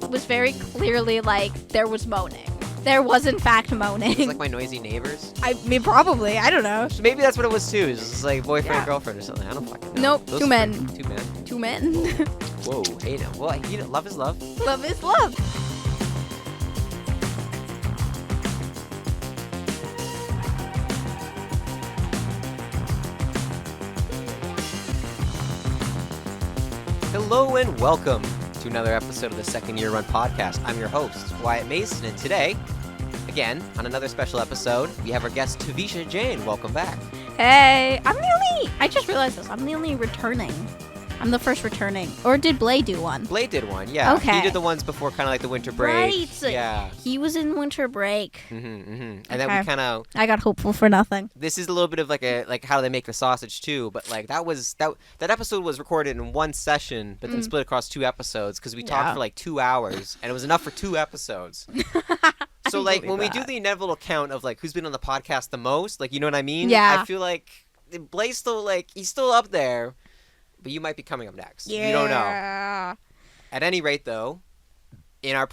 was very clearly like there was moaning. There was in fact moaning. It's like my noisy neighbors. I mean, probably. I don't know. So maybe that's what it was too. It's just like boyfriend, girlfriend or something. I don't fucking know. Nope, Those two men. Two men. Two men. Whoa, hey now. Well, love is love. Love is love. Hello and welcome to another episode of the Second Year Run Podcast. I'm your host, Wyatt Mason, and today, again, on another special episode, we have our guest, Tvisha Jane. Welcome back. Hey, I just realized this. I'm the only returning. I'm the first returning. Or did Blay do one? Blay did one, yeah. Okay. He did the ones before kind of like the winter break. Right. Yeah. He was in winter break. And then we kind of... I got hopeful for nothing. This is a little bit of like how they make the sausage too, but like that episode was recorded in one session, but then split across two episodes because we talked for like 2 hours, and it was enough for 2 episodes. So like when we do the inevitable count of like who's been on the podcast the most, like you know what I mean? Yeah. I feel like Blay's still like he's still up there, but you might be coming up next. Yeah. You don't know. At any rate, though, in our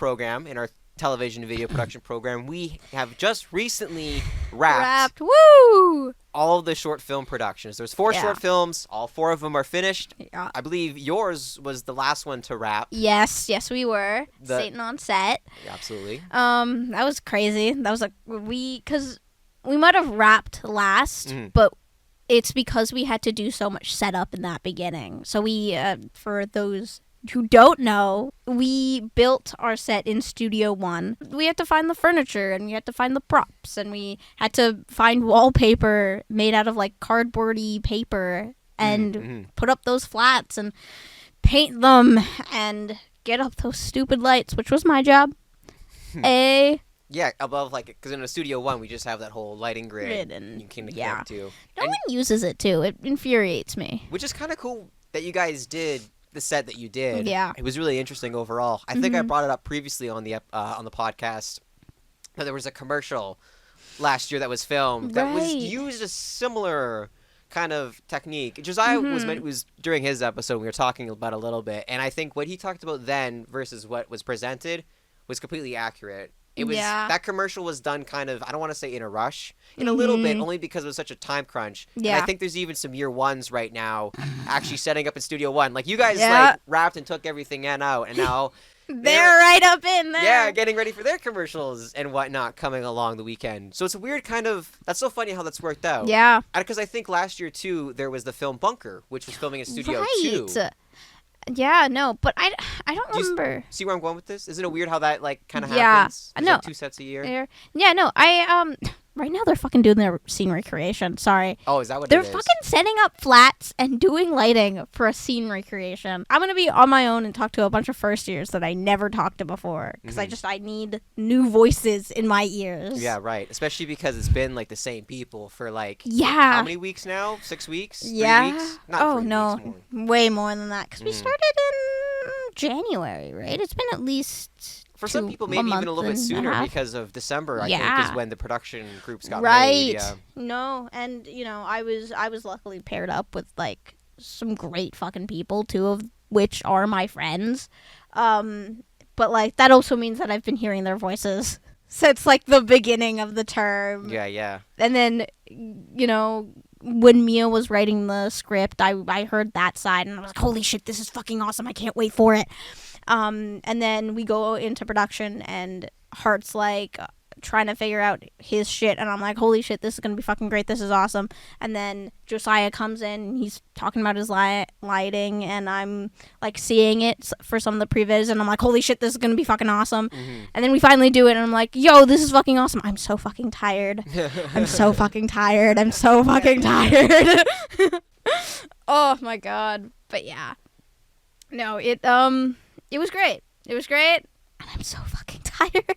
television and video production program, we have just recently wrapped Woo! all of the short film productions. There's 4 short films. All 4 of them are finished. Yeah. I believe yours was the last one to wrap. Yes, we were. Satan on set. Yeah, absolutely. That was crazy. That was like because we might have wrapped last, but it's because we had to do so much setup in that beginning. So we, for those who don't know, we built our set in Studio One. We had to find the furniture, and we had to find the props, and we had to find wallpaper made out of like cardboardy paper, and put up those flats, and paint them, and get up those stupid lights, which was my job. Yeah, above, like, because in a Studio One, we just have that whole lighting grid and you can connect to. No one uses it, too. It infuriates me. Which is kind of cool that you guys did the set that you did. Yeah. It was really interesting overall. I think I brought it up previously on the podcast that there was a commercial last year that was filmed that was used a similar kind of technique. Josiah was during his episode, we were talking about a little bit, and I think what he talked about then versus what was presented was completely accurate. It was that commercial was done kind of, I don't want to say in a rush, in a little bit, only because it was such a time crunch. Yeah. And I think there's even some year ones right now actually setting up in Studio One. Like you guys like wrapped and took everything out, and now they're right up in there. Yeah, getting ready for their commercials and whatnot coming along the weekend. So it's a weird kind of, that's so funny how that's worked out. Yeah. Because I think last year too, there was the film Bunker, which was filming in Studio 2. Yeah, no, but I don't remember. See where I'm going with this? Isn't it weird how that like kind of happens? Yeah, I know. Like 2 sets a year. Yeah, no, right now they're fucking doing their scene recreation. Sorry. Oh, is that what they're it is? fucking setting up flats and doing lighting for a scene recreation. I'm gonna be on my own and talk to a bunch of first years that I never talked to before because I need new voices in my ears. Yeah, right. Especially because it's been like the same people for like how many weeks now? 6 weeks? 3 weeks? Not 3 weeks, more. Way more than that because we started in January, right? It's been at least. For some people, maybe even a little bit sooner because of December, I think, is when the production groups got made. Yeah. No, and, I was luckily paired up with, like, some great fucking people, 2 of which are my friends. But, like, that also means that I've been hearing their voices since, like, the beginning of the term. Yeah. And then, when Mia was writing the script, I heard that side, and I was like, holy shit, this is fucking awesome. I can't wait for it. And then we go into production, and Hart's like trying to figure out his shit, and I'm like, holy shit, this is gonna be fucking great. This is awesome. And then Josiah comes in, and he's talking about his lighting, and I'm like seeing it for some of the previs, and I'm like, holy shit, this is gonna be fucking awesome. And then we finally do it, and I'm like, yo, this is fucking awesome. I'm so fucking tired. I'm so fucking tired. I'm so fucking tired. Oh my god. But yeah, no, it was great. It was great, and I'm so fucking tired.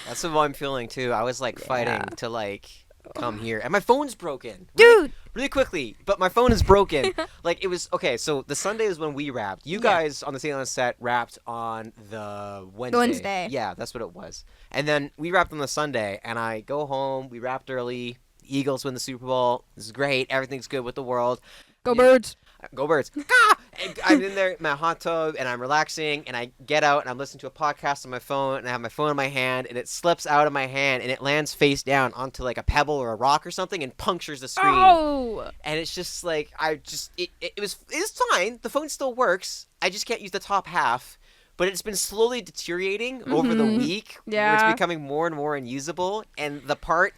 That's what I'm feeling too. I was like fighting to like come here, and my phone's broken, dude. Really quickly, but my phone is broken. Like it was okay. So the Sunday is when we wrapped. You guys on the St. Leon's set wrapped on the Wednesday. Yeah, that's what it was. And then we wrapped on the Sunday, and I go home. We wrapped early. The Eagles win the Super Bowl. This is great. Everything's good with the world. Go Birds. Go Birds. I'm in there in my hot tub and I'm relaxing and I get out and I'm listening to a podcast on my phone and I have my phone in my hand and it slips out of my hand and it lands face down onto like a pebble or a rock or something and punctures the screen. Oh! And it's just like it's fine. The phone still works. I just can't use the top half. But it's been slowly deteriorating over the week. Yeah. Where it's becoming more and more unusable. And the part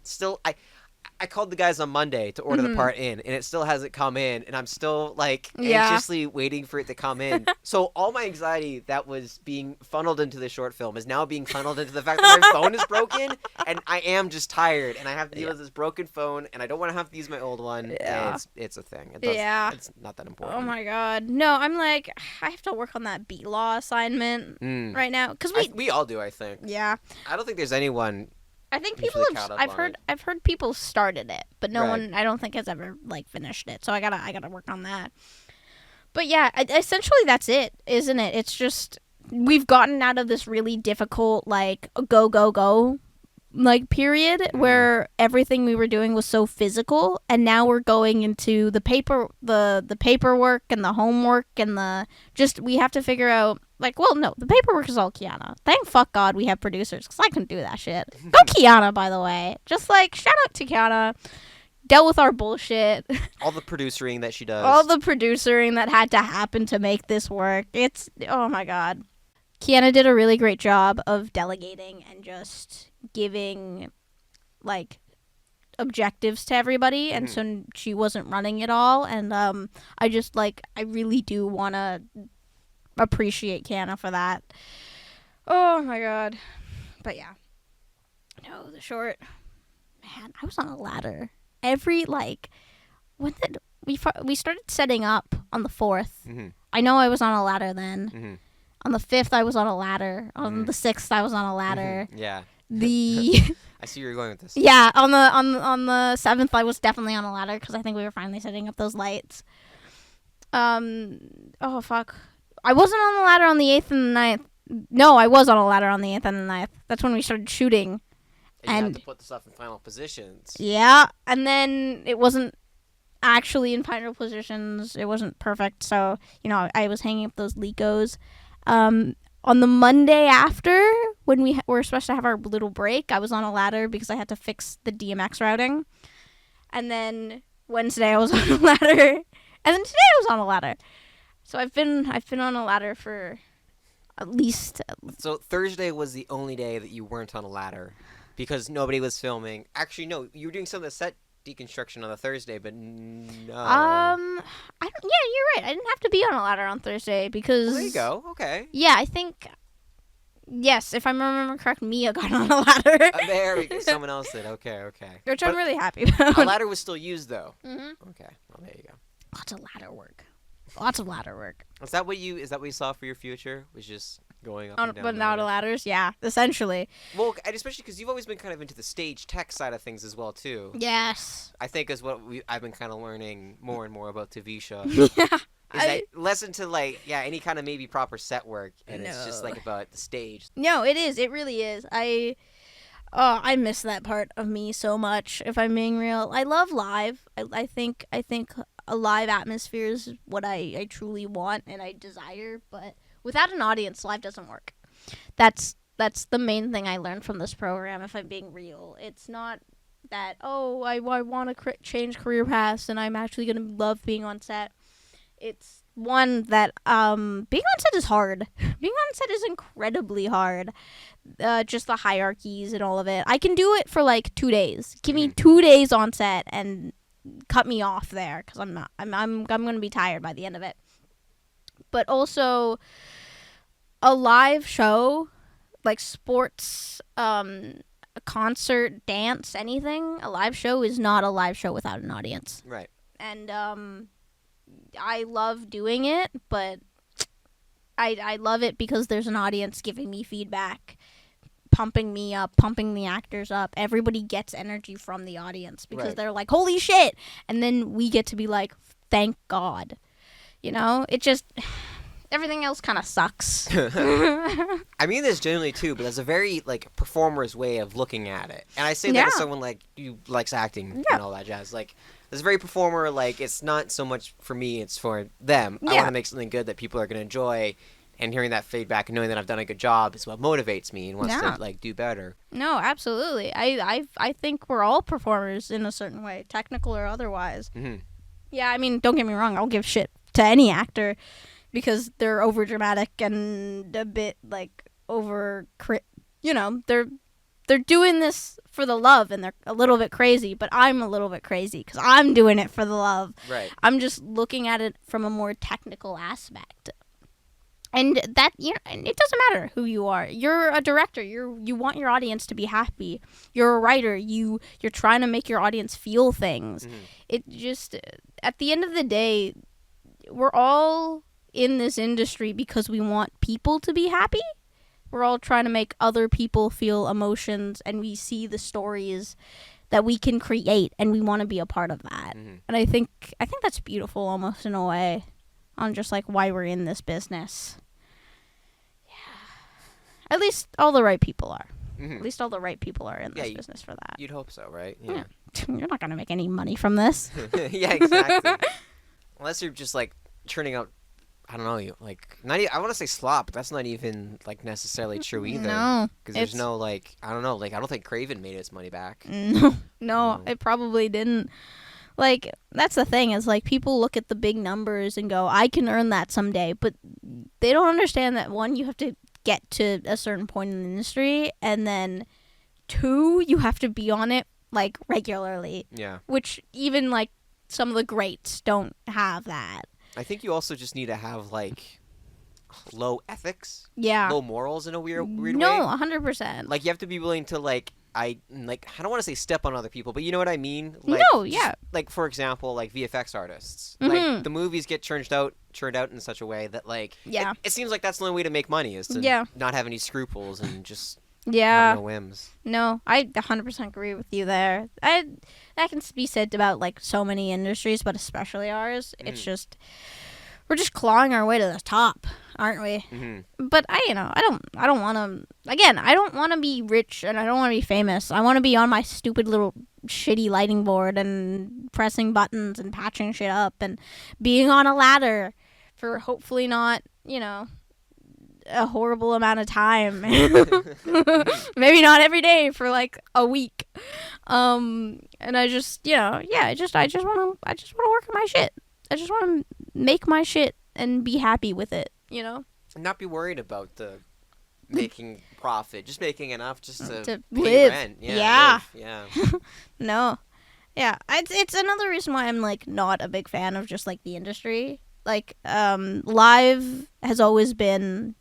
still I called the guys on Monday to order the part in, and it still hasn't come in, and I'm still, like, anxiously waiting for it to come in. So all my anxiety that was being funneled into the short film is now being funneled into the fact that my phone is broken, and I am just tired, and I have to deal with this broken phone, and I don't want to have to use my old one. Yeah. It's a thing. It's not that important. Oh, my God. No, I'm like, I have to work on that B-Law assignment right now. Cause we all do, I think. Yeah. I don't think there's anyone... I think people have. I've heard people started it, but no one. I don't think has ever like finished it. So I gotta work on that. But yeah, essentially that's it, isn't it? It's just we've gotten out of this really difficult like go like period where everything we were doing was so physical, and now we're going into the paperwork and the homework and we have to figure out. Like, well, no, the paperwork is all Kiana. Thank fuck God we have producers, because I couldn't do that shit. Go Kiana, by the way. Just, like, shout out to Kiana. Dealt with our bullshit. All the producering that she does. All the producering that had to happen to make this work. It's, oh my God. Kiana did a really great job of delegating and just giving, like, objectives to everybody, and so she wasn't running it all, and I just, like, I really do want to appreciate Kiana for that. Oh my God. But yeah. No, the short. Man, I was on a ladder. Every, like, when did we started setting up on the 4th. I know I was on a ladder then. On the 5th, I was on a ladder. On the 6th, I was on a ladder. Yeah. I see where you're going with this. Yeah, on the 7th, I was definitely on a ladder because I think we were finally setting up those lights. Oh fuck. I wasn't on the ladder on the 8th and the 9th. No, I was on a ladder on the 8th and the 9th. That's when we started shooting. And you had to put the stuff in final positions. Yeah, and then it wasn't actually in final positions. It wasn't perfect, so, you know, I was hanging up those Lecos. On the Monday after, when we were supposed to have our little break, I was on a ladder because I had to fix the DMX routing. And then Wednesday I was on a ladder. And then today I was on a ladder. So I've been on a ladder for at least... So Thursday was the only day that you weren't on a ladder because nobody was filming. Actually, no, you were doing some of the set deconstruction on the Thursday, but no. Yeah, you're right. I didn't have to be on a ladder on Thursday because... Well, there you go. Okay. Yeah, I think... Yes, if I remember correct, Mia got on a ladder. There we go. Someone else did. Okay. Which I'm really happy about. A ladder was still used, though. Okay. Well, there you go. Lots of ladder work. Is that what you saw for your future? Was just going up and down? But now the ladders, yeah, essentially. Well, and especially because you've always been kind of into the stage tech side of things as well, too. Yes. I think is what I've been kind of learning more and more about Tvisha. Yeah. Is that less into any kind of maybe proper set work, and it's just like about the stage. No, it is. It really is. I miss that part of me so much. If I'm being real, I love live. I think a live atmosphere is what I truly want and I desire. But without an audience, live doesn't work. That's the main thing I learned from this program. If I'm being real, it's not that I want to change career paths and I'm actually gonna love being on set. It's one that being on set is hard. Being on set is incredibly hard. Just the hierarchies and all of it. I can do it for like 2 days. Give me 2 days on set and cut me off there because I'm gonna be tired by the end of it. But also a live show like sports, a concert, dance, anything. A live show is not a live show without an audience. Right. And I love doing it, but I love it because there's an audience giving me feedback, pumping me up, pumping the actors up. Everybody gets energy from the audience because they're like, holy shit. And then we get to be like, thank God. You know, it just, everything else kind of sucks. I mean this generally too, but there's a very performer's way of looking at it. And I say that as someone who likes acting and all that jazz. It's very performer. Like, it's not so much for me; it's for them. I want to make something good that people are going to enjoy, and hearing that feedback and knowing that I've done a good job is what motivates me and wants to like do better. No, absolutely. I think we're all performers in a certain way, technical or otherwise. Mm-hmm. Yeah, I mean, don't get me wrong. I'll give shit to any actor because they're over dramatic and a bit like they're doing this for the love and they're a little bit crazy, but I'm a little bit crazy because I'm doing it for the love. Right. I'm just looking at it from a more technical aspect. And that, it doesn't matter who you are. You're a director. You want your audience to be happy. You're a writer. You're trying to make your audience feel things. Mm-hmm. It just, at the end of the day, we're all in this industry because we want people to be happy. We're all trying to make other people feel emotions, and we see the stories that we can create, and we want to be a part of that. Mm-hmm. And I think that's beautiful, almost in a way, on just like why we're in this business. Yeah, at least all the right people are. Mm-hmm. At least all the right people are in this business for that. You'd hope so, right? Yeah. You're not gonna make any money from this. Yeah, exactly. Unless you're just like churning out. I don't know, like, not even, I want to say slop, but that's not even, like, necessarily true either. No. Because there's no, like, I don't know, like, I don't think Craven made its money back. No, it probably didn't. Like, that's the thing, is, like, people look at the big numbers and go, I can earn that someday, but they don't understand that, one, you have to get to a certain point in the industry, and then, two, you have to be on it, like, regularly. Yeah. Which even, like, some of the greats don't have that. I think you also just need to have, like, low ethics. Yeah. Low morals in a weird way. No, 100%. Like, you have to be willing to, like, I don't want to say step on other people, but you know what I mean? Like, no, yeah. Like, for example, like, VFX artists. Mm-hmm. Like, the movies get churned out in such a way that, like, it seems like that's the only way to make money is to not have any scruples and just... Yeah. No whims. No, I 100% agree with you there. That can be said about like so many industries, but especially ours. Mm-hmm. It's just we're just clawing our way to the top, aren't we? Mm-hmm. But I don't want to. Again, I don't want to be rich and I don't want to be famous. I want to be on my stupid little shitty lighting board and pressing buttons and patching shit up and being on a ladder for hopefully not, a horrible amount of time. Maybe not every day for like a week. And I just, I just want to work on my shit. I just want to make my shit and be happy with it, And not be worried about the making profit, just making enough just to pay live. Rent. Yeah. Live. Yeah. No. Yeah. It's another reason why I'm like not a big fan of just like the industry. Like, live has always been,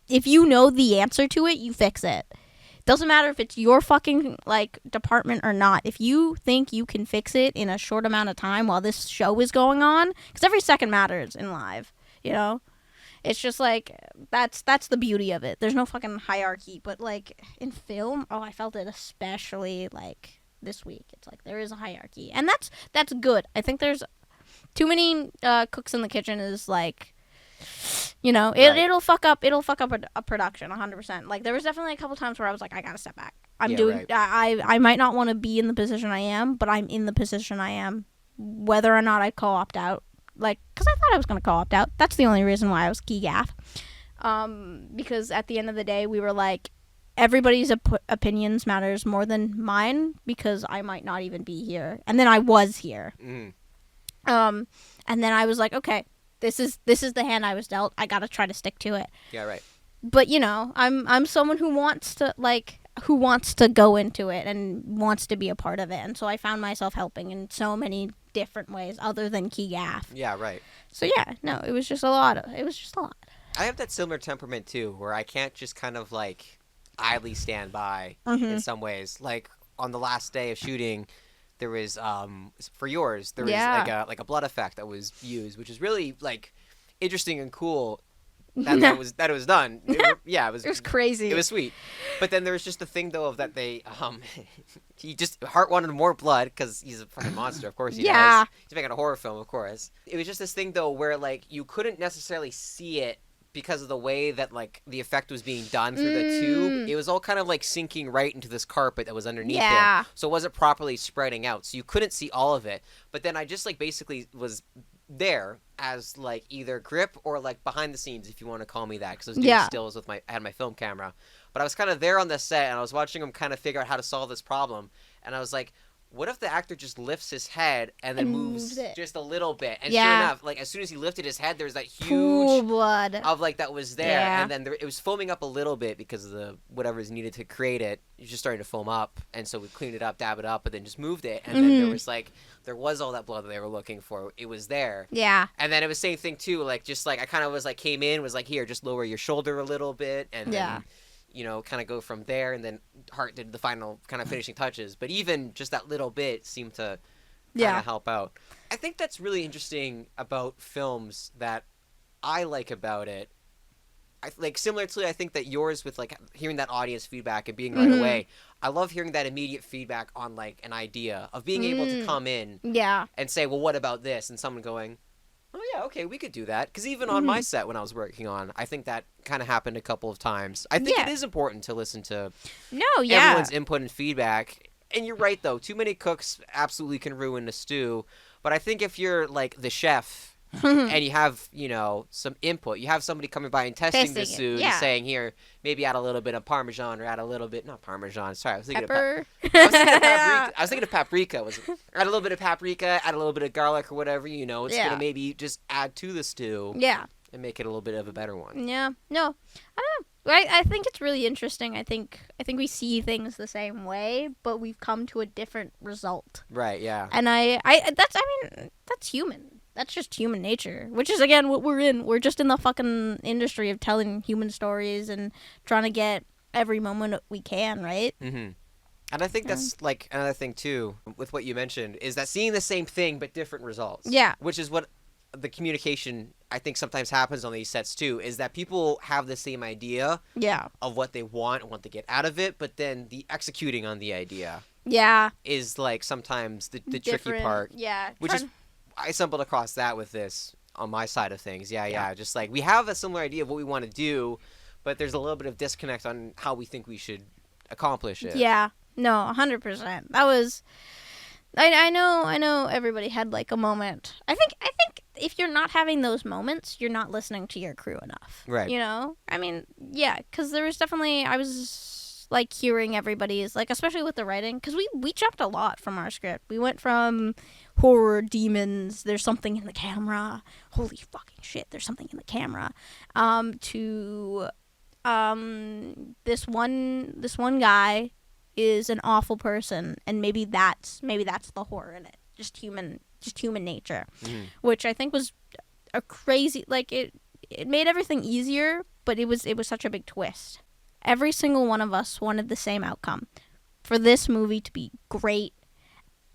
if you know the answer to it, you fix it. Doesn't matter if it's your fucking, like, department or not. If you think you can fix it in a short amount of time while this show is going on, because every second matters in live, It's just, like, that's the beauty of it. There's no fucking hierarchy. But, like, in film, I felt it especially, like, this week. It's like, there is a hierarchy. And that's good. I think there's too many cooks in the kitchen is, like... it'll fuck up a production 100%. Like there was definitely a couple times where I was like, I gotta step back. I might not want to be in the position I am, but I'm in the position I am, whether or not I co-opt out. Like, because I thought I was gonna co-opt out. That's the only reason why I was key gaff. Because at the end of the day, we were like, everybody's opinions matters more than mine because I might not even be here. And then I was here. Mm. And then I was like, okay. This is the hand I was dealt. I gotta try to stick to it. Yeah, right. But I'm someone who wants to go into it and wants to be a part of it, and so I found myself helping in so many different ways other than key gaff. Yeah, right. So yeah, no, it was just a lot. I have that similar temperament too, where I can't just kind of like idly stand by in some ways. Like on the last day of shooting. There was for yours. There was like a blood effect that was used, which is really like interesting and cool. That it was done. It was crazy. It was sweet. But then there was just the thing though of that they he just Hart wanted more blood because he's a fucking monster. Of course he does. He's making a horror film, of course. It was just this thing though where like you couldn't necessarily see it because of the way that like the effect was being done through the tube, it was all kind of like sinking right into this carpet that was underneath him. So it wasn't properly spreading out. So you couldn't see all of it. But then I just like basically was there as like either grip or like behind the scenes, if you want to call me that, because I was doing stills with I had my film camera. But I was kind of there on the set, and I was watching him kind of figure out how to solve this problem. And I was like, what if the actor just lifts his head and then moves just a little bit? And sure enough, like as soon as he lifted his head, there's that huge pool blood of like that was there, and then it was foaming up a little bit because of the whatever is needed to create it. It's just starting to foam up, and so we cleaned it up, dab it up, and then just moved it. And then there was all that blood that they were looking for. It was there. Yeah. And then it was same thing too. Like just like I kind of was like came in, was like here, just lower your shoulder a little bit, and then kind of go from there, and then Hart did the final kind of finishing touches. But even just that little bit seemed to kind of help out. I think that's really interesting about films that I like about it. Similarly, I think that yours with like hearing that audience feedback and being right away. I love hearing that immediate feedback on like an idea of being able to come in and say, well, what about this? And someone going, oh, yeah, okay, we could do that. Because even on my set when I was working on, I think that kind of happened a couple of times. I think it is important to listen to everyone's input and feedback. And you're right, though. Too many cooks absolutely can ruin a stew. But I think if you're, like, the chef and you have, some input, you have somebody coming by and testing the stew and saying, here, maybe add a little bit of Parmesan or add a little bit, not Parmesan, sorry, I was thinking Pepper. I was thinking of paprika. Add a little bit of paprika, add a little bit of garlic or whatever, it's going to maybe just add to the stew. Yeah. And make it a little bit of a better one. Yeah. No, I don't know. I think it's really interesting. I think we see things the same way, but we've come to a different result. Right, yeah. And that's human. That's just human nature, which is, again, what we're in. We're just in the fucking industry of telling human stories and trying to get every moment we can, right? Mm-hmm. And I think that's, like, another thing, too, with what you mentioned, is that seeing the same thing but different results. Yeah. Which is what the communication, I think, sometimes happens on these sets, too, is that people have the same idea of what they want and what they get out of it, but then the executing on the idea is, like, sometimes the tricky part. Yeah. Which is... I stumbled across that with this on my side of things. Yeah. Just like we have a similar idea of what we want to do, but there's a little bit of disconnect on how we think we should accomplish it. Yeah. No, 100%. That was... I know everybody had like a moment. I think if you're not having those moments, you're not listening to your crew enough. Right. I mean, yeah, because there was definitely... I was like hearing everybody's, like, especially with the writing, because we jumped a lot from our script. We went from horror, demons, there's something in the camera, holy fucking shit, there's something in the camera, to this one guy is an awful person, and maybe that's the horror in it, just human nature, which I think was a crazy, like, it made everything easier, but it was such a big twist. Every single one of us wanted the same outcome, for this movie to be great.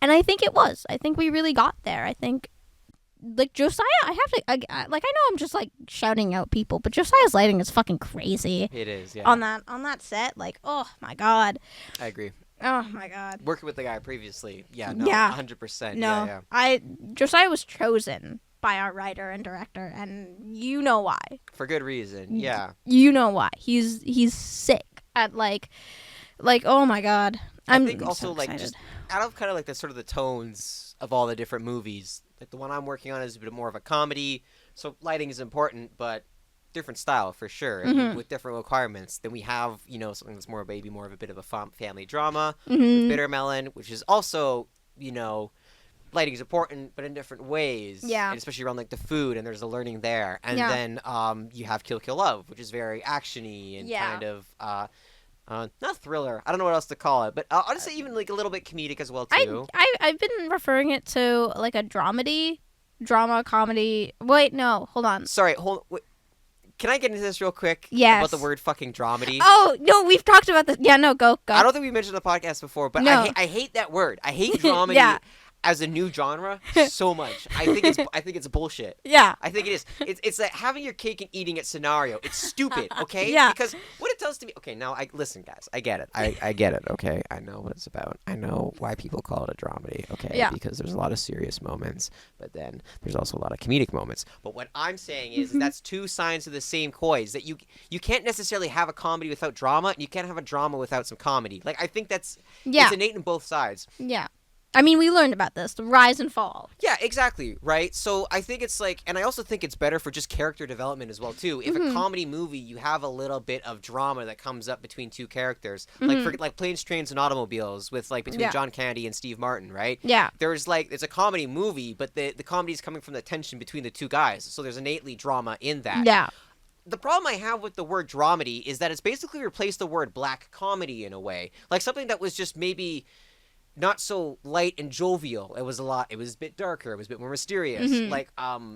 And I think it was. I think we really got there. I think, like, Josiah, I know I'm just, like, shouting out people, but Josiah's lighting is fucking crazy. It is, yeah. On that set, like, oh, my God. I agree. Oh, my God. Working with the guy previously, 100%. No, Josiah was chosen by our writer and director, and you know why. For good reason, yeah. You know why. He's sick at, like, oh, my God. I think also, so like, just out of kind of like the sort of the tones of all the different movies, like the one I'm working on is a bit more of a comedy, so lighting is important, but different style for sure, with different requirements. Then we have, something that's more of a bit of a family drama, with Bitter Melon, which is also, lighting is important, but in different ways. Yeah. And especially around like the food, and there's a learning there. And then you have Kill Kill Love, which is very actiony and kind of not thriller. I don't know what else to call it, but I'll just say even like a little bit comedic as well too. I've been referring it to like a drama comedy. Wait, no, hold on. Sorry, wait. Can I get into this real quick? Yes. About the word fucking dramedy? Oh, no, we've talked about this. Yeah, no, go. I don't think we mentioned the podcast before, but no. I hate that word. I hate dramedy as a new genre so much. I think it's bullshit. Yeah. I think it is. It's like having your cake and eating it scenario. It's stupid, okay? Yeah. Because what it tells to me, okay, now listen, guys, I get it. I get it. Okay, I know what it's about. I know why people call it a dramedy. Okay, because there's a lot of serious moments, but then there's also a lot of comedic moments. But what I'm saying is that's two sides of the same coin. That you can't necessarily have a comedy without drama, and you can't have a drama without some comedy. Like, I think it's innate in both sides. Yeah. I mean, we learned about this, the rise and fall. Yeah, exactly, right? So I think it's like, and I also think it's better for just character development as well, too. If a comedy movie, you have a little bit of drama that comes up between two characters. Like Planes, Trains, and Automobiles with, like, between John Candy and Steve Martin, right? Yeah. There's, like, it's a comedy movie, but the comedy's coming from the tension between the two guys. So there's innately drama in that. Yeah. The problem I have with the word dramedy is that it's basically replaced the word black comedy in a way. Like, something that was just maybe not so light and jovial. It was a bit darker. It was a bit more mysterious. Like,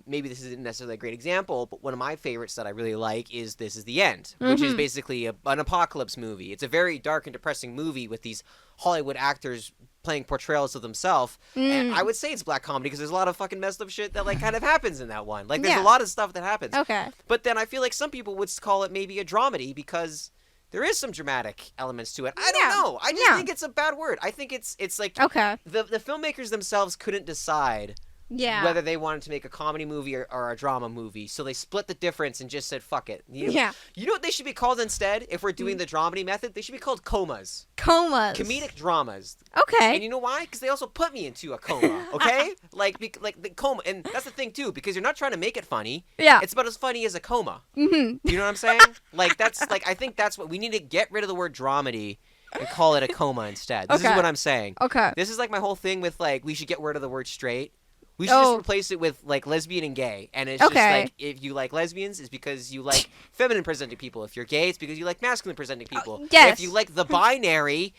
maybe this isn't necessarily a great example, but one of my favorites that I really like is This Is the End, which is basically an apocalypse movie. It's a very dark and depressing movie with these Hollywood actors playing portrayals of themselves. And I would say it's black comedy because there's a lot of fucking messed up shit that, like, kind of happens in that one. Like, there's a lot of stuff that happens. Okay. But then I feel like some people would call it maybe a dramedy because there is some dramatic elements to it. I don't know. I just think it's a bad word. I think it's like the filmmakers themselves couldn't decide whether they wanted to make a comedy movie or a drama movie. So they split the difference and just said, fuck it. You know what they should be called instead? If we're doing the dramedy method, they should be called comas. Comas. Comedic dramas. Okay. And you know why? Because they also put me into a coma, okay? like the coma. And that's the thing, too, because you're not trying to make it funny. Yeah. It's about as funny as a coma. You know what I'm saying? Like, I think that's what we need to get rid of the word dramedy and call it a coma instead. This is what I'm saying. Okay. This is like my whole thing with, like, we should get rid of the word straight. We should just replace it with, like, lesbian and gay. And it's just, like, if you like lesbians, it's because you like feminine-presenting people. If you're gay, it's because you like masculine-presenting people. Yes. If you like the binary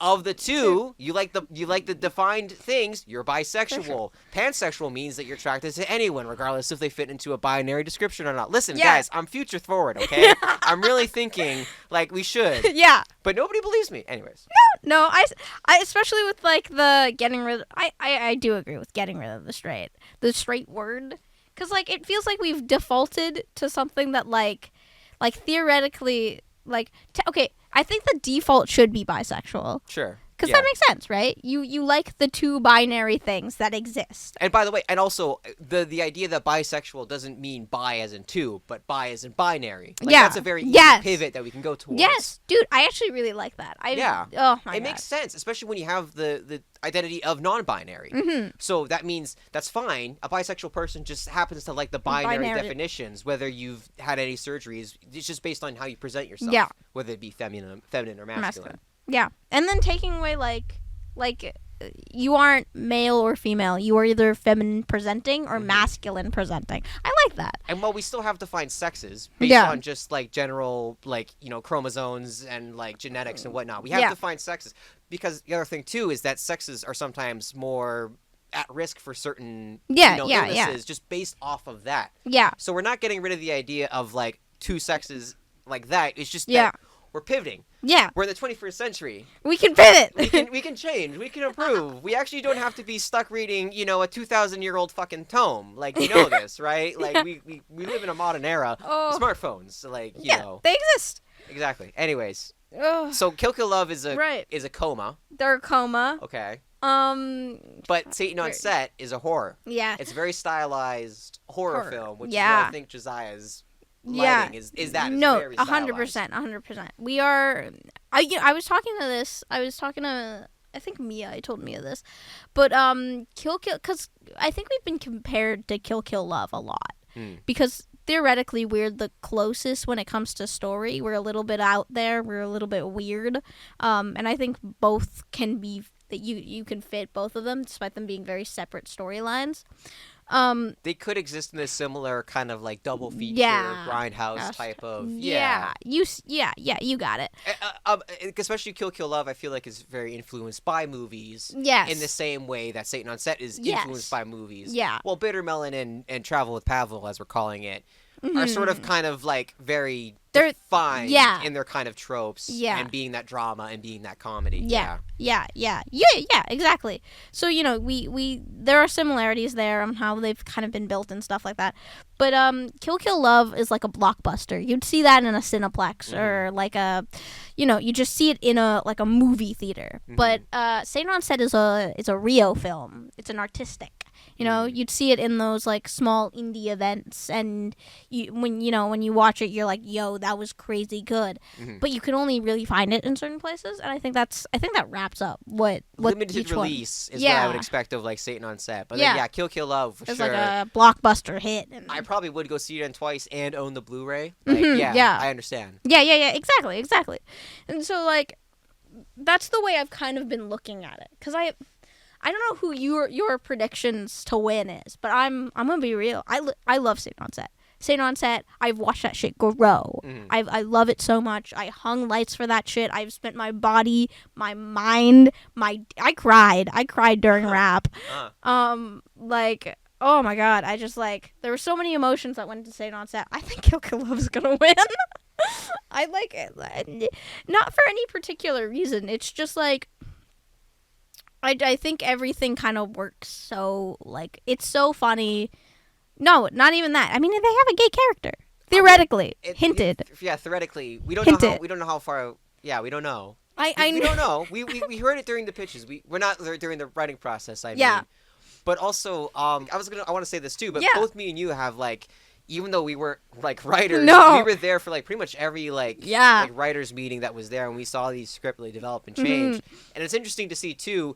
of the two, you like the defined things, you're bisexual. Pansexual means that you're attracted to anyone, regardless if they fit into a binary description or not. Listen, guys, I'm future forward, okay? I'm really thinking, like, we should. Yeah. But nobody believes me. Anyways. No, I especially with, like, the getting rid of, I do agree with getting rid of the straight word. Because, like, it feels like we've defaulted to something that, like theoretically, like, okay, I think the default should be bisexual. Sure. Because that makes sense, right? You like the two binary things that exist. And by the way, and also, the idea that bisexual doesn't mean bi as in two, but bi as in binary. Like, that's a very easy pivot that we can go towards. Yes, dude, I actually really like that. Oh, my God. It makes sense, especially when you have the identity of non-binary. So that means that's fine. A bisexual person just happens to like the binary definitions, whether you've had any surgeries. It's just based on how you present yourself, whether it be feminine or masculine. Yeah, and then taking away, like you aren't male or female. You are either feminine presenting or masculine presenting. I like that. And while we still have defined sexes based on just, like, general, like, you know, chromosomes and, like, genetics and whatnot, we have defined sexes. Because the other thing, too, is that sexes are sometimes more at risk for certain illnesses just based off of that. Yeah. So we're not getting rid of the idea of, like, two sexes like that. It's just that we're pivoting. Yeah. We're in the 21st century. We can pivot. We can change. We can improve. We actually don't have to be stuck reading, you know, a 2,000-year-old fucking tome. Like, you know this, right? Like, we live in a modern era. Smartphones, so, like, you know. They exist. Exactly. Anyways. So Kill Kill Love is a coma. They're a coma. Okay. But Satan on Set is a horror. Yeah. It's a very stylized horror film, which is what I think Josiah's lighting is that. No, 100%. We are. I was talking to I think Mia. I told Mia this, but Kill Kill, because I think we've been compared to Kill Kill Love a lot because theoretically we're the closest when it comes to story. We're a little bit out there. We're a little bit weird, and I think both can be that you can fit both of them despite them being very separate storylines. They could exist in a similar kind of like double feature grindhouse type of you got it. Especially Kill Kill Love, I feel like is very influenced by movies. Yes. In the same way that Satan on Set is influenced by movies. Yeah. Well, Bitter Melon and Travel with Pavel, as we're calling it, are sort of kind of like very They're defined yeah. in their kind of tropes Yeah. and being that drama and being that comedy. Yeah, exactly. So, you know, we there are similarities there on how they've kind of been built and stuff like that. But Kill Kill Love is like a blockbuster. You'd see that in a Cineplex or like a, you know, you just see it in a like a movie theater. But Saint on Set is a Rio film. It's an artistic. You know, you'd see it in those like small indie events, and when you watch it, you're like, "Yo, that was crazy good." But you can only really find it in certain places, and I think that wraps up what limited each release one. is what I would expect of like Satan on Set. But then, Kill Kill Love for it's sure. It's like a blockbuster hit. And I probably would go see it twice and own the Blu-ray. Like, I understand. Yeah, exactly. And so like, that's the way I've kind of been looking at it, because I don't know who your predictions to win is, but I'm gonna be real. I love Saint on Set. Saint on Set, I've watched that shit grow. I love it so much. I hung lights for that shit. I've spent my body, my mind, I cried during rap. Like, oh my god, I just like, there were so many emotions that went into Saint on Set. I think Kill Kill Love is gonna win. I like it, not for any particular reason. It's just like, I think everything kind of works so, like, it's so funny. No, not even that. I mean, they have a gay character. Theoretically. Hinted. Yeah, theoretically. We don't know how far. Yeah, we don't know. We don't know. We heard it during the pitches. We're not there during the writing process, I mean. But also, I want to say this too, but both me and you have, like, even though we weren't like writers, we were there for like pretty much every like writers meeting that was there, and we saw these scripts really develop and change. And it's interesting to see too.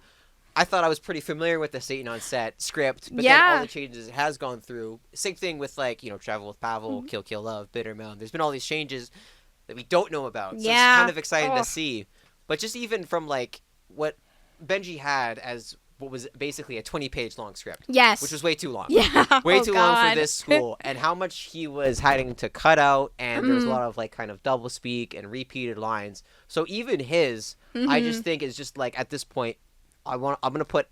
I thought I was pretty familiar with the Satan on Set script, but then all the changes it has gone through. Same thing with like, you know, Travel with Pavel, Kill Kill Love, Bitter Melon. There's been all these changes that we don't know about. So it's kind of exciting to see. But just even from like what Benji had as what was basically a 20-page long script. Yes. Which was way too long. Yeah. Way too long for this school. And how much he was having to cut out, and there was a lot of like kind of double speak and repeated lines. So even his, I just think is just like at this point, I don't want to put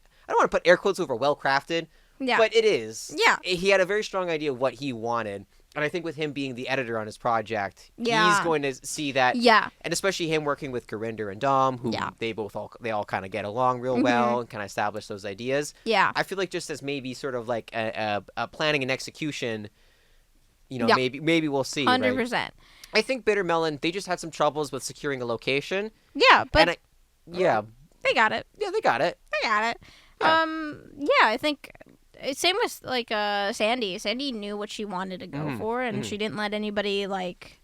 air quotes over well crafted, but it is. Yeah. He had a very strong idea of what he wanted. And I think with him being the editor on his project, he's going to see that. Yeah. And especially him working with Gurinder and Dom, who they all kind of get along real well and kind of establish those ideas. Yeah. I feel like just as maybe sort of like a planning and execution, you know, maybe we'll see. 100%. Right? I think Bitter Melon, they just had some troubles with securing a location. Yeah, but they got it. Yeah, they got it. Yeah. I think same with like Sandy. Sandy knew what she wanted to go for, and she didn't let anybody like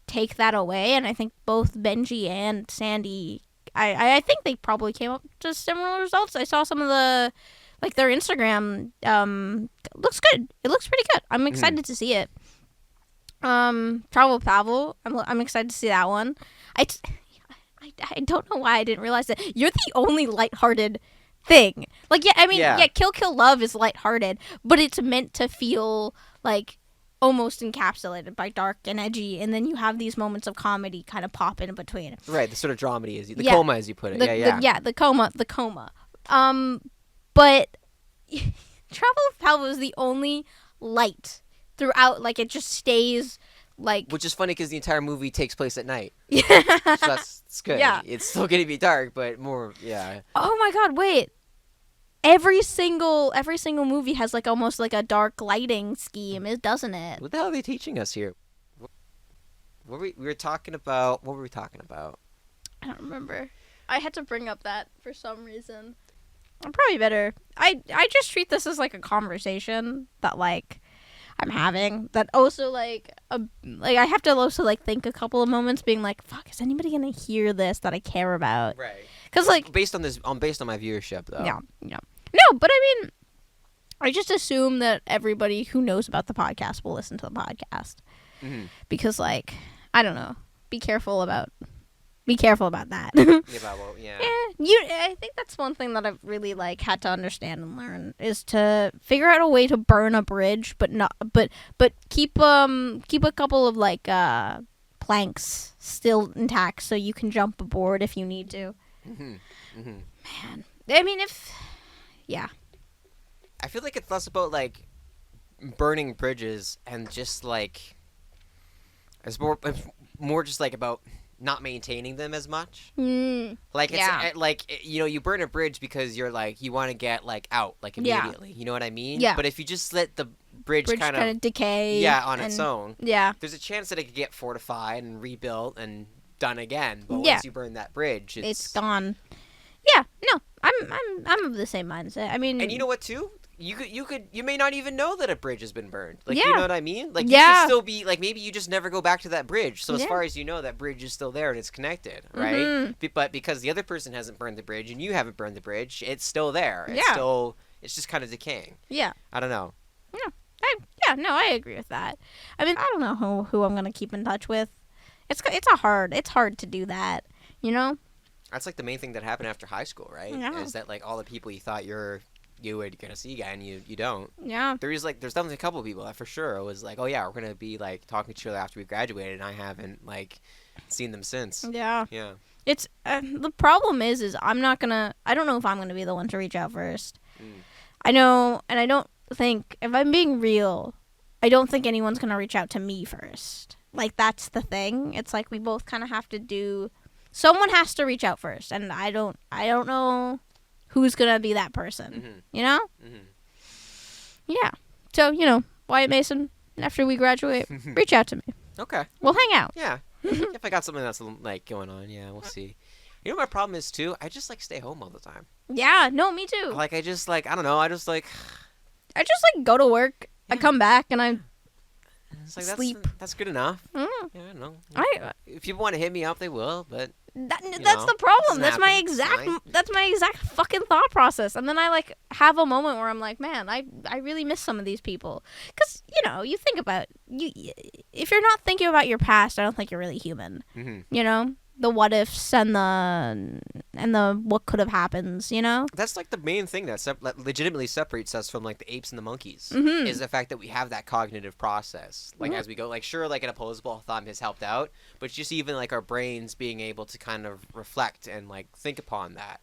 take that away. And I think both Benji and Sandy, I think they probably came up to similar results. I saw some of the like their Instagram. Looks good. It looks pretty good. I'm excited to see it. Travel Pavel. I'm excited to see that one. I don't know why I didn't realize that. You're the only lighthearted thing. Like, Kill Kill Love is lighthearted, but it's meant to feel like almost encapsulated by dark and edgy, and then you have these moments of comedy kind of pop in between. Right, the sort of dramedy, the coma, as you put it. The coma. But Travel with Pavel is the only light throughout. Like, it just stays. Like, which is funny because the entire movie takes place at night. Yeah, so that's good. Yeah, it's still going to be dark, but more. Yeah. Oh my God! Wait, every single movie has like almost like a dark lighting scheme, doesn't it? What the hell are they teaching us here? We were talking about. What were we talking about? I don't remember. I had to bring up that for some reason. I'm probably better. I just treat this as like a conversation that like I'm having, that also like I have to also like think a couple of moments being like, fuck, is anybody gonna hear this that I care about? Right. Because like based on my viewership though. Yeah. No, but I mean, I just assume that everybody who knows about the podcast will listen to the podcast. Because like, I don't know, be careful about that. I think that's one thing that I've really like had to understand and learn, is to figure out a way to burn a bridge, but keep a couple of like planks still intact so you can jump aboard if you need to. Man, I mean, I feel like it's less about like burning bridges and just like it's more just like about not maintaining them as much. Like it's like you burn a bridge because you're like you want to get like out like immediately. You know what I mean? Yeah. But if you just let the bridge kind of decay. on its own. Yeah. There's a chance that it could get fortified and rebuilt and done again. But once you burn that bridge, it's gone. Yeah. No, I'm of the same mindset. I mean, and you know what too? You may not even know that a bridge has been burned. Like, you know what I mean? Like, you could still be, like, maybe you just never go back to that bridge. So as far as you know, that bridge is still there and it's connected, right? But because the other person hasn't burned the bridge and you haven't burned the bridge, it's still there. It's just kind of decaying. Yeah. I don't know. Yeah. No, I agree with that. I mean, I don't know who I'm going to keep in touch with. It's hard to do that, you know? That's, like, the main thing that happened after high school, right? Yeah. Is that, like, all the people you thought you were gonna see again, you don't. Yeah. There's definitely a couple of people that for sure was like, oh yeah, we're gonna be like talking to each other after we graduated, and I haven't like seen them since. Yeah. Yeah. It's the problem is I don't know if I'm gonna be the one to reach out first. I know, and I don't think, if I'm being real, I don't think anyone's gonna reach out to me first. Like, that's the thing. It's like we both kind of have to someone has to reach out first, and I don't know who's gonna be that person, you know? Yeah. So, Wyatt Mason, after we graduate, reach out to me. Okay. We'll hang out. Yeah. If I got something that's, like, going on, yeah, we'll see. You know what my problem is, too? I just, like, stay home all the time. Yeah, no, me too. Like, I just, like, I don't know, I just, like, go to work, I come back, and I sleep. That's good enough. Yeah, I don't know. If people want to hit me up, they will, but... That's the problem. That's my exact fucking thought process. And then I like have a moment where I'm like, man, I really miss some of these people. Because you think about if you're not thinking about your past, I don't think you're really human. The what ifs and the what could have happens. That's like the main thing that legitimately separates us from like the apes and the monkeys is the fact that we have that cognitive process. Like as we go, like sure, like an opposable thought has helped out, but just even like our brains being able to kind of reflect and like think upon that.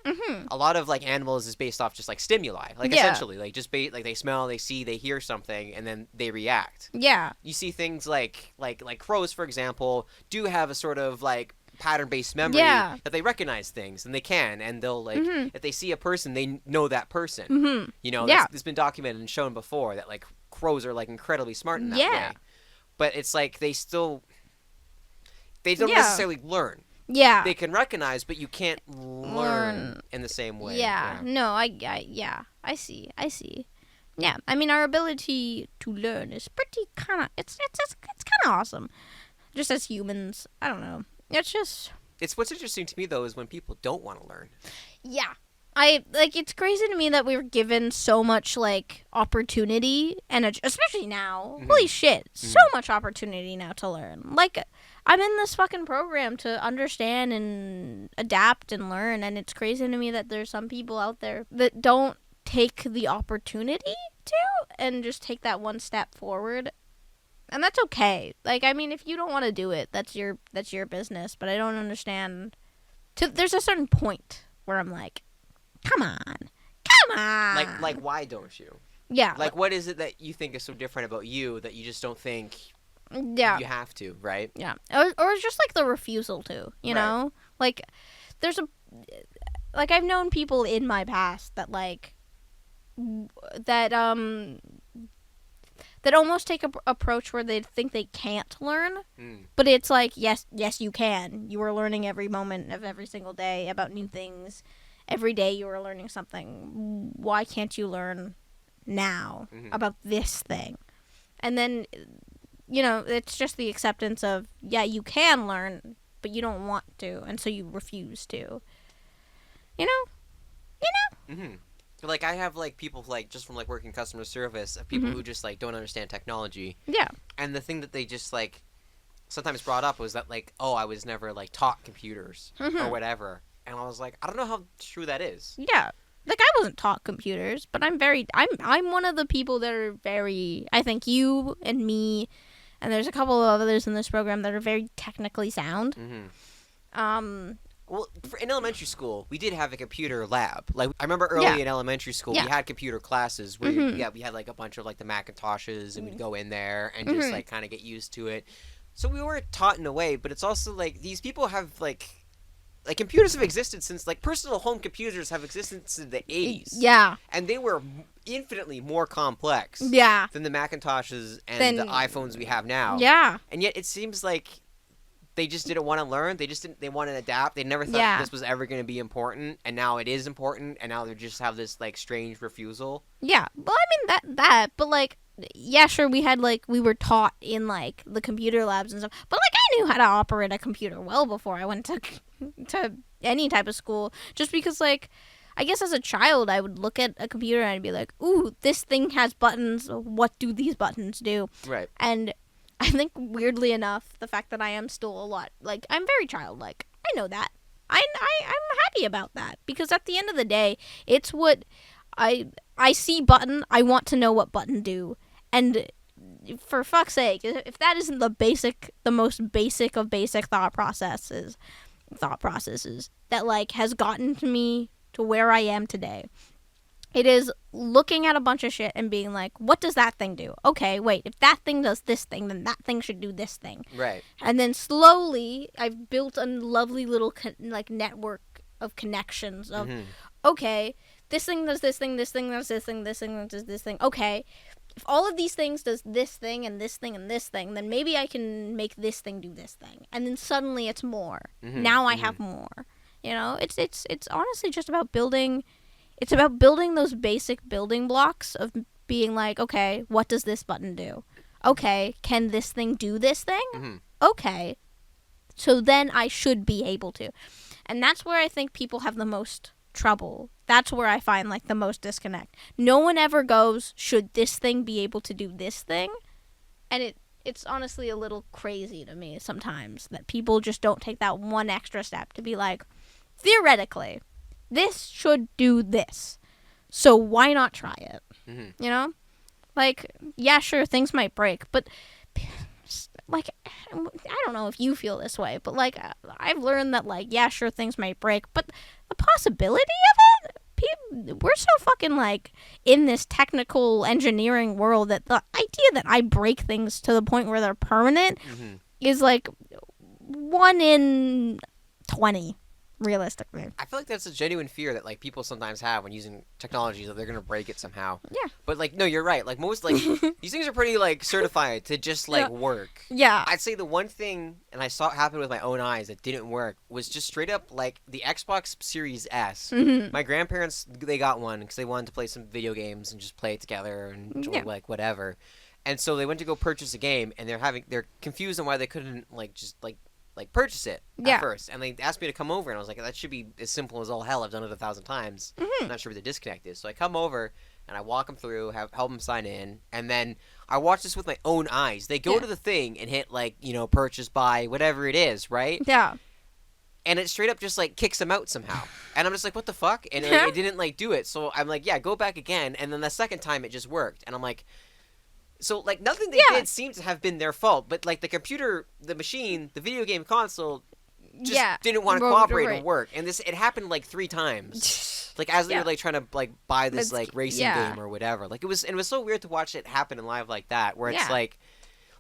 A lot of like animals is based off just like stimuli, like essentially like just like they smell, they see, they hear something, and then they react. Yeah. You see things like crows, for example, do have a sort of like pattern-based memory that they recognize things, and they can, and they'll like if they see a person, they know that person. It's been documented and shown before that like crows are like incredibly smart in that way. But it's like they don't necessarily learn. Yeah, they can recognize, but you can't learn in the same way. No, I see. Yeah, I mean, our ability to learn is pretty kind of it's kind of awesome, just as humans. I don't know. It's what's interesting to me though is when people don't want to learn. Yeah. It's crazy to me that we were given so much like opportunity, and especially now. Holy shit, so much opportunity now to learn. Like, I'm in this fucking program to understand and adapt and learn, and it's crazy to me that there's some people out there that don't take the opportunity to and just take that one step forward. And that's okay. Like, I mean, if you don't want to do it, that's your business. But I don't understand. There's a certain point where I'm like, come on. Like, why don't you? Yeah. Like, what is it that you think is so different about you that you just don't think you have to, right? Yeah. Or just, like, the refusal to, you know? Like, I've known people in my past that, like, that almost take a approach where they think they can't learn. But it's like, yes, you can. You are learning every moment of every single day about new things. Every day you are learning something. Why can't you learn now about this thing? And then, it's just the acceptance of, yeah, you can learn, but you don't want to, and so you refuse to. Like, I have, like, people, like, just from, like, working customer service, people who just, like, don't understand technology. Yeah. And the thing that they just, like, sometimes brought up was that, like, oh, I was never, like, taught computers or whatever. And I was like, I don't know how true that is. Yeah. Like, I wasn't taught computers, but I'm one of the people that are very, I think you and me, and there's a couple of others in this program that are very technically sound. Well, in elementary school, we did have a computer lab. Like, I remember early in elementary school, we had computer classes where, we had, like, a bunch of, like, the Macintoshes, and we'd go in there and just, like, kind of get used to it. So we were taught in a way, but it's also, like, these people have, like, computers have existed since, like, personal home computers have existed since the 80s. Yeah. And they were infinitely more complex than the Macintoshes and the iPhones we have now. Yeah. And yet it seems like they just didn't want to learn. They want to adapt. They never thought this was ever going to be important, and now it is important, and now they just have this, like, strange refusal. Yeah. Well, I mean, but, like, yeah, sure, we were taught in, like, the computer labs and stuff, but, like, I knew how to operate a computer well before I went to any type of school, just because, like, I guess as a child, I would look at a computer and I'd be like, ooh, this thing has buttons. What do these buttons do? Right. And I think, weirdly enough, the fact that I am still a lot, like, I'm very childlike. I know that. I'm happy about that, because at the end of the day, it's what I see button, I want to know what button do. And for fuck's sake, if that isn't the most basic of basic thought processes that, like, has gotten to me to where I am today. It is looking at a bunch of shit and being like, what does that thing do? Okay, wait, if that thing does this thing, then that thing should do this thing. Right. And then slowly, I've built a lovely little, network of connections of, okay, this thing does this thing, this thing does this thing, this thing does this thing. Okay, if all of these things does this thing and this thing and this thing, then maybe I can make this thing do this thing. And then suddenly it's more. Now I have more. You know, it's honestly just about building. It's about building those basic building blocks of being like, okay, what does this button do? Okay, can this thing do this thing? Okay, so then I should be able to. And that's where I think people have the most trouble. That's where I find, like, the most disconnect. No one ever goes, should this thing be able to do this thing? And it's honestly a little crazy to me sometimes that people just don't take that one extra step to be like, theoretically, this should do this, so why not try it? You know? Like, yeah, sure, things might break, but, like, I don't know if you feel this way, but, like, I've learned that, like, yeah, sure, things might break, but the possibility of it, we're so fucking, like, in this technical engineering world that the idea that I break things to the point where they're permanent is, like, 1 in 20. Realistically, I feel like that's a genuine fear that, like, people sometimes have when using technology, that they're gonna break it somehow. Yeah. But, like, no, you're right. Like, most, like, these things are pretty, like, certified to just, like, work. Yeah. I'd say the one thing, and I saw it happen with my own eyes, that didn't work was just straight up, like, the Xbox Series S. My grandparents, they got one because they wanted to play some video games and just play it together and enjoy, like, whatever. And so they went to go purchase a game, and they're confused on why they couldn't, like, just, like purchase it at first. And they asked me to come over, and I was like, that should be as simple as all hell. I've done it 1,000 times. I'm not sure where the disconnect is. So I come over, and I walk them through, help them sign in, and then I watch this with my own eyes. They go to the thing and hit, like, you know, purchase, buy, whatever it is, right? Yeah. And it straight up just, like, kicks them out somehow. And I'm just like, what the fuck? And it didn't, like, do it. So I'm like, yeah, go back again. And then the second time, it just worked. And I'm like... So, like, nothing they did seemed to have been their fault, but, like, the computer, the machine, the video game console just didn't want to cooperate and work. And it happened, like, 3 times. Like, as they were, like, trying to, like, buy this, like, racing game or whatever. Like, it was so weird to watch it happen in live like that, where it's, like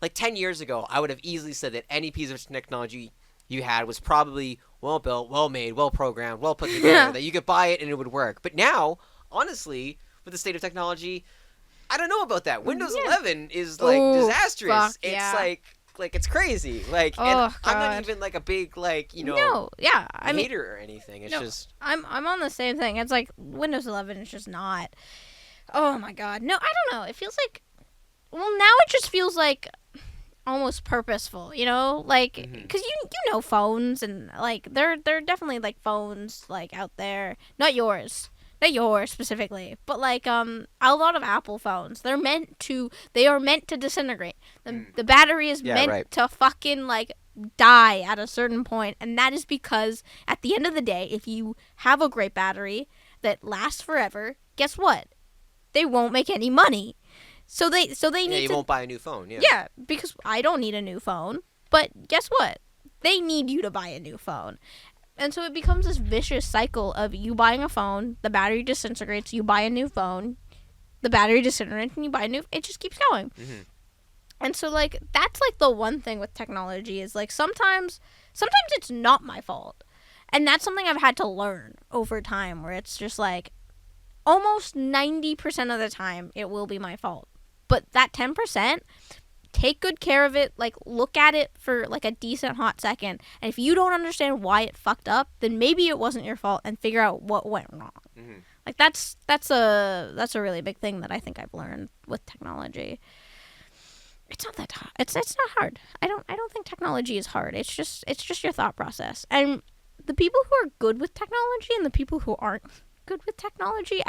10 years ago, I would have easily said that any piece of technology you had was probably well built, well made, well programmed, well put together, that you could buy it and it would work. But now, honestly, with the state of technology... I don't know about that. Windows 11 is, like, disastrous. Fuck, it's like it's crazy. Like, and I'm not even, like, a big, like, you know, hater or anything. It's just I'm on the same thing. It's like Windows 11 is just not. Oh my god. No, I don't know. It feels like, well, now it just feels like almost purposeful, you know? Like, because you know phones, and, like, there are definitely, like, phones, like, out there. Not yours specifically, but, like, a lot of Apple phones, they are meant to disintegrate. The battery is meant to fucking, like, die at a certain point, and that is because at the end of the day, if you have a great battery that lasts forever, guess what? They won't make any money. So they need to... you won't buy a new phone, Yeah, because I don't need a new phone, but guess what? They need you to buy a new phone. And so it becomes this vicious cycle of you buying a phone, the battery disintegrates, you buy a new phone, the battery disintegrates, and you buy a new... It just keeps going. Mm-hmm. And so, like, that's, like, the one thing with technology is, like, sometimes it's not my fault. And that's something I've had to learn over time, where it's just, like, almost 90% of the time it will be my fault. But that 10%, take good care of it, like, look at it for, like, a decent hot second. And if you don't understand why it fucked up, then maybe it wasn't your fault and figure out what went wrong. Mm-hmm. Like, that's a really big thing that I think I've learned with technology. It's not that hard. It's not hard. I don't think technology is hard. It's just your thought process. And the people who are good with technology and the people who aren't good with technology,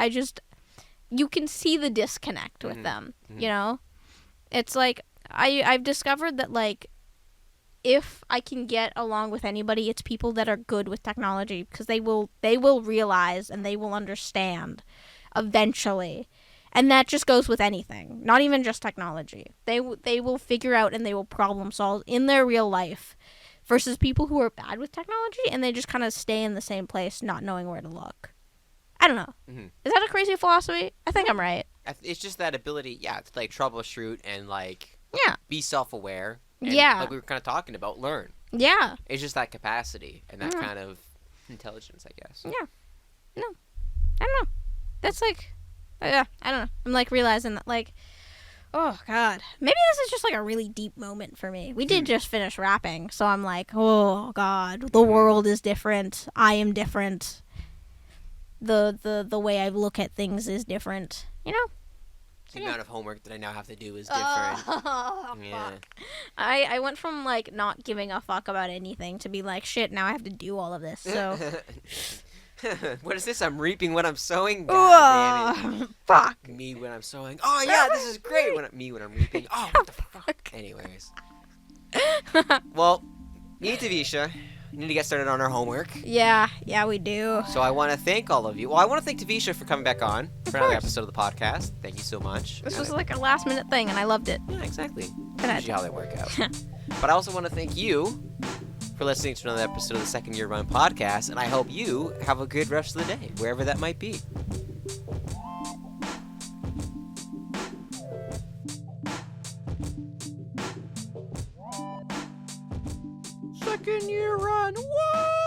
you can see the disconnect with them. Mm-hmm. You know, it's like I've discovered that, like, if I can get along with anybody, it's people that are good with technology, because they will realize and they will understand eventually. And that just goes with anything, not even just technology. They will figure out and they will problem solve in their real life, versus people who are bad with technology and they just kind of stay in the same place, not knowing where to look. I don't know. Mm-hmm. Is that a crazy philosophy? I think I'm right. It's just that ability, to, like, troubleshoot and, like, Yeah. be self-aware. And, Yeah. like we were kind of talking about, learn. Yeah. It's just that capacity and that kind of intelligence, I guess. Yeah. No. I don't know. That's like... Yeah, I don't know. I'm, like, realizing that, like... Oh, God. Maybe this is just, like, a really deep moment for me. We did just finish rapping, so I'm like, oh, God. The world is different. I am different. The way I look at things is different. You know? The amount of homework that I now have to do is different. Oh, fuck. I went from, like, not giving a fuck about anything to be like, shit, now I have to do all of this, so... What is this? I'm reaping what I'm sowing? God damn it. Fuck. Me when I'm sowing. Oh, yeah, this is great. Me when I'm reaping. Oh, what the fuck? Anyways. Well, me and Tvisha need to get started on our homework. Yeah, we do. So I want to thank all of you. Well, I want to thank Tvisha for coming back on for another episode of the podcast. Thank you so much. This was like a last minute thing, and I loved it. Yeah, exactly. Usually how they work out. But I also want to thank you for listening to another episode of the Second Year Run podcast, and I hope you have a good rest of the day, wherever that might be. Second Year Run, what?